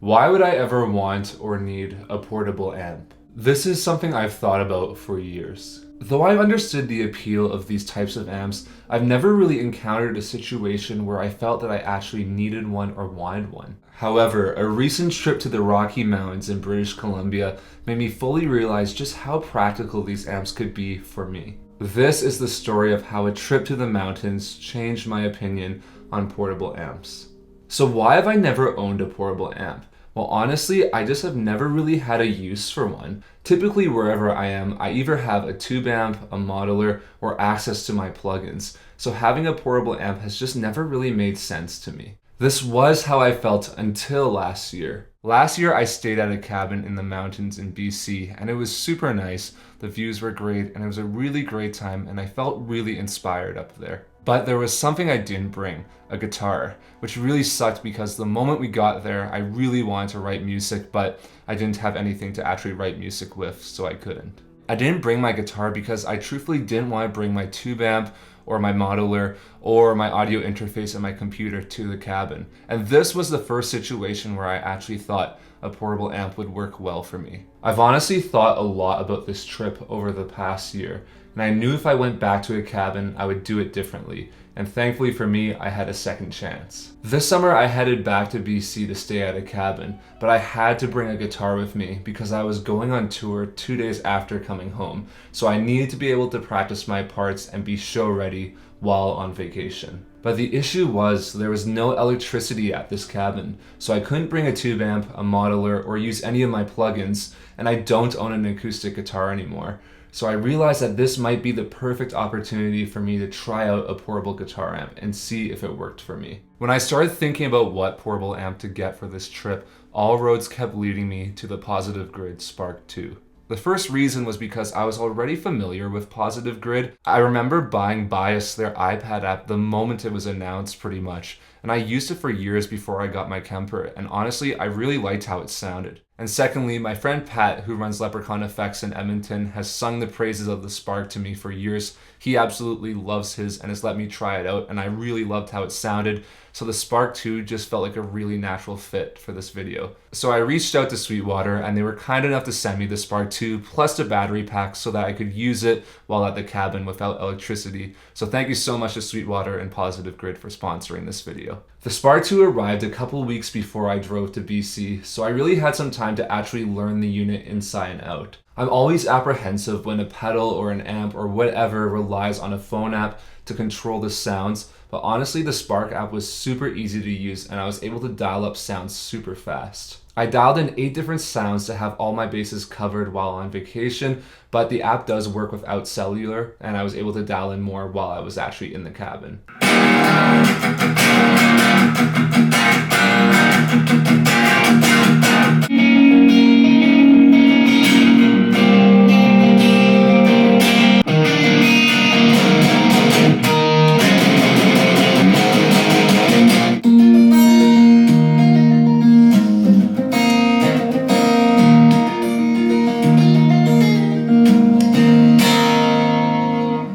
Why would I ever want or need a portable amp? This is something I've thought about for years. Though I've understood the appeal of these types of amps, I've never really encountered a situation where I felt that I actually needed one or wanted one. However, a recent trip to the Rocky Mountains in British Columbia made me fully realize just how practical these amps could be for me. This is the story of how a trip to the mountains changed my opinion on portable amps. So why have I never owned a portable amp? Well, honestly, I just have never really had a use for one. Typically, wherever I am, I either have a tube amp, a modeler, or access to my plugins. So having a portable amp has just never really made sense to me. This was how I felt until last year. Last year, I stayed at a cabin in the mountains in BC, and it was super nice. The views were great, and it was a really great time, and I felt really inspired up there. But there was something I didn't bring, a guitar, which really sucked because the moment we got there, I really wanted to write music, but I didn't have anything to actually write music with, so I couldn't. I didn't bring my guitar because I truthfully didn't want to bring my tube amp or my modeler or my audio interface and my computer to the cabin. And this was the first situation where I actually thought a portable amp would work well for me. I've honestly thought a lot about this trip over the past year, and I knew if I went back to a cabin, I would do it differently. And thankfully for me, I had a second chance. This summer, I headed back to BC to stay at a cabin, but I had to bring a guitar with me because I was going on tour 2 days after coming home, so I needed to be able to practice my parts and be show ready while on vacation. But the issue was there was no electricity at this cabin, so I couldn't bring a tube amp, a modeler, or use any of my plugins, and I don't own an acoustic guitar anymore. So I realized that this might be the perfect opportunity for me to try out a portable guitar amp and see if it worked for me. When I started thinking about what portable amp to get for this trip, all roads kept leading me to the Positive Grid Spark 2. The first reason was because I was already familiar with Positive Grid. I remember buying Bias, their iPad app, the moment it was announced pretty much, and I used it for years before I got my Kemper, and honestly, I really liked how it sounded. And secondly, my friend Pat, who runs Leprechaun Effects in Edmonton, has sung the praises of the Spark to me for years. He absolutely loves his and has let me try it out, and I really loved how it sounded. So the Spark 2 just felt like a really natural fit for this video. So I reached out to Sweetwater, and they were kind enough to send me the Spark 2 plus the battery pack so that I could use it while at the cabin without electricity. So thank you so much to Sweetwater and Positive Grid for sponsoring this video. The Spark 2 arrived a couple weeks before I drove to BC, so I really had some time to actually learn the unit inside and out. I'm always apprehensive when a pedal or an amp or whatever relies on a phone app to control the sounds, but honestly the Spark app was super easy to use and I was able to dial up sounds super fast. I dialed in 8 different sounds to have all my bases covered while on vacation, but the app does work without cellular and I was able to dial in more while I was actually in the cabin.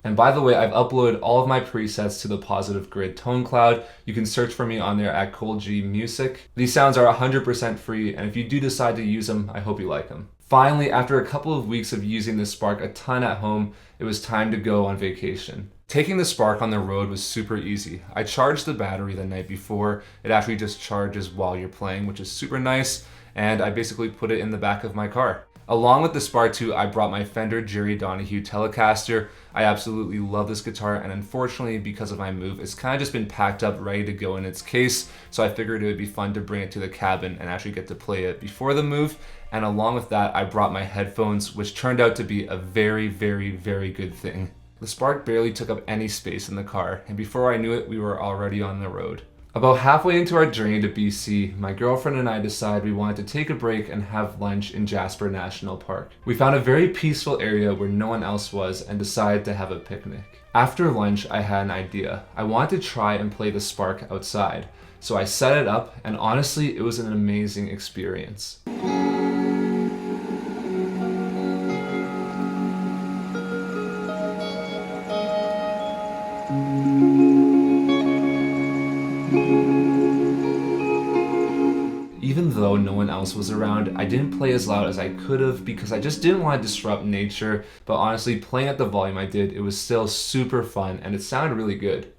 And by the way, I've uploaded all of my presets to the Positive Grid Tone Cloud. You can search for me on there at Cold G Music. These sounds are 100% free, and if you do decide to use them, I hope you like them. Finally, after a couple of weeks of using the Spark a ton at home, it was time to go on vacation. Taking the Spark on the road was super easy. I charged the battery the night before. It actually just charges while you're playing, which is super nice, and I basically put it in the back of my car. Along with the Spark 2, I brought my Fender Jerry Donahue Telecaster. I absolutely love this guitar, and unfortunately, because of my move, it's kind of just been packed up, ready to go in its case, so I figured it would be fun to bring it to the cabin and actually get to play it before the move. And along with that, I brought my headphones, which turned out to be a very, very, very good thing. The Spark barely took up any space in the car, and before I knew it, we were already on the road. About halfway into our journey to BC, my girlfriend and I decided we wanted to take a break and have lunch in Jasper National Park. We found a very peaceful area where no one else was and decided to have a picnic. After lunch, I had an idea. I wanted to try and play the Spark outside. So I set it up, and honestly, it was an amazing experience. Even though no one else was around, I didn't play as loud as I could have because I just didn't want to disrupt nature. But honestly, playing at the volume I did, it was still super fun and it sounded really good.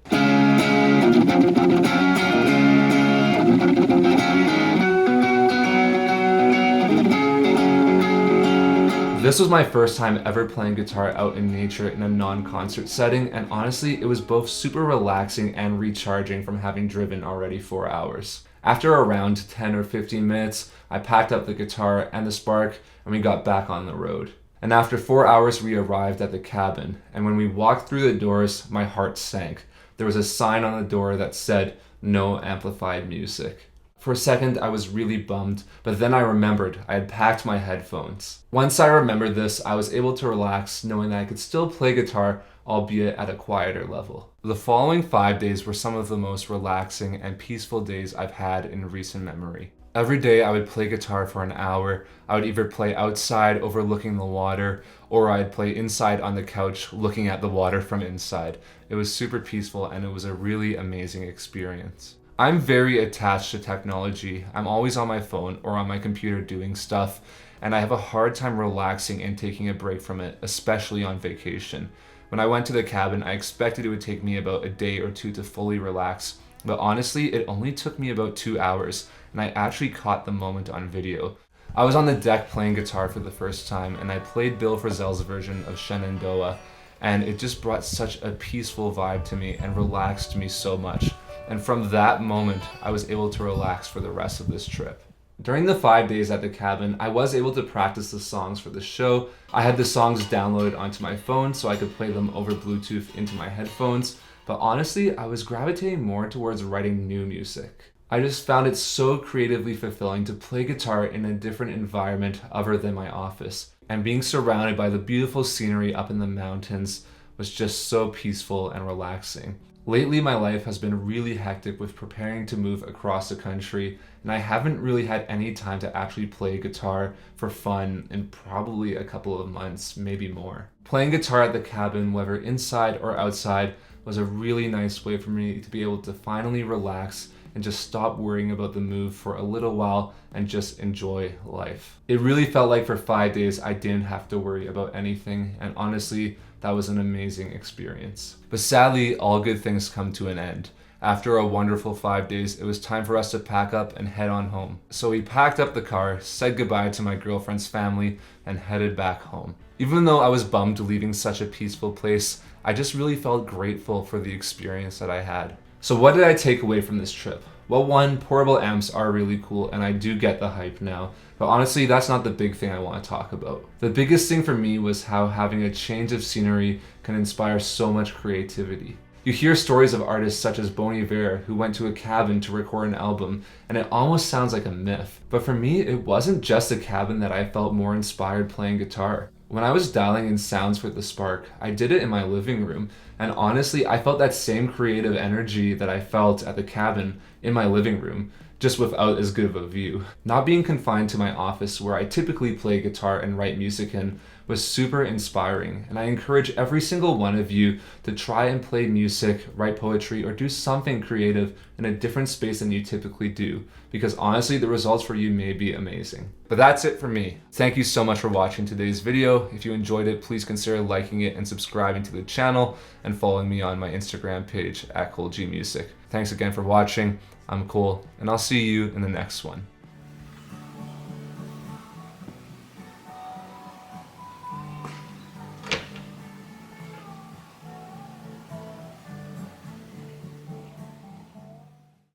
This was my first time ever playing guitar out in nature in a non-concert setting, and honestly, it was both super relaxing and recharging from having driven already 4 hours. After around 10 or 15 minutes, I packed up the guitar and the spark, and we got back on the road. And after 4 hours, we arrived at the cabin, and when we walked through the doors, my heart sank. There was a sign on the door that said, "No amplified music." For a second, I was really bummed, but then I remembered I had packed my headphones. Once I remembered this, I was able to relax knowing that I could still play guitar, albeit at a quieter level. The following 5 days were some of the most relaxing and peaceful days I've had in recent memory. Every day I would play guitar for an hour. I would either play outside overlooking the water, or I'd play inside on the couch looking at the water from inside. It was super peaceful and it was a really amazing experience. I'm very attached to technology. I'm always on my phone or on my computer doing stuff, and I have a hard time relaxing and taking a break from it, especially on vacation. When I went to the cabin, I expected it would take me about a day or two to fully relax, but honestly, it only took me about 2 hours, and I actually caught the moment on video. I was on the deck playing guitar for the first time, and I played Bill Frisell's version of Shenandoah, and it just brought such a peaceful vibe to me and relaxed me so much. And from that moment, I was able to relax for the rest of this trip. During the 5 days at the cabin, I was able to practice the songs for the show. I had the songs downloaded onto my phone so I could play them over Bluetooth into my headphones, but honestly, I was gravitating more towards writing new music. I just found it so creatively fulfilling to play guitar in a different environment other than my office, and being surrounded by the beautiful scenery up in the mountains was just so peaceful and relaxing. Lately, my life has been really hectic with preparing to move across the country, and I haven't really had any time to actually play guitar for fun in probably a couple of months, maybe more. Playing guitar at the cabin, whether inside or outside, was a really nice way for me to be able to finally relax and just stop worrying about the move for a little while and just enjoy life. It really felt like for 5 days I didn't have to worry about anything, and honestly, that was an amazing experience. But sadly, all good things come to an end. After a wonderful 5 days, it was time for us to pack up and head on home. So we packed up the car, said goodbye to my girlfriend's family, and headed back home. Even though I was bummed leaving such a peaceful place, I just really felt grateful for the experience that I had. So what did I take away from this trip? Well, one, portable amps are really cool and I do get the hype now, but honestly that's not the big thing I want to talk about. The biggest thing for me was how having a change of scenery can inspire so much creativity. You hear stories of artists such as Bon Iver who went to a cabin to record an album, and it almost sounds like a myth. But for me, it wasn't just a cabin that I felt more inspired playing guitar. When I was dialing in sounds for the Spark, I did it in my living room, and honestly, I felt that same creative energy that I felt at the cabin in my living room, just without as good of a view. Not being confined to my office where I typically play guitar and write music in was super inspiring, and I encourage every single one of you to try and play music, write poetry, or do something creative in a different space than you typically do, because honestly the results for you may be amazing. But that's it for me. Thank you so much for watching today's video. If you enjoyed it, please consider liking it and subscribing to the channel and following me on my Instagram page at ColeGMusic. Thanks again for watching. I'm Cole, and I'll see you in the next one.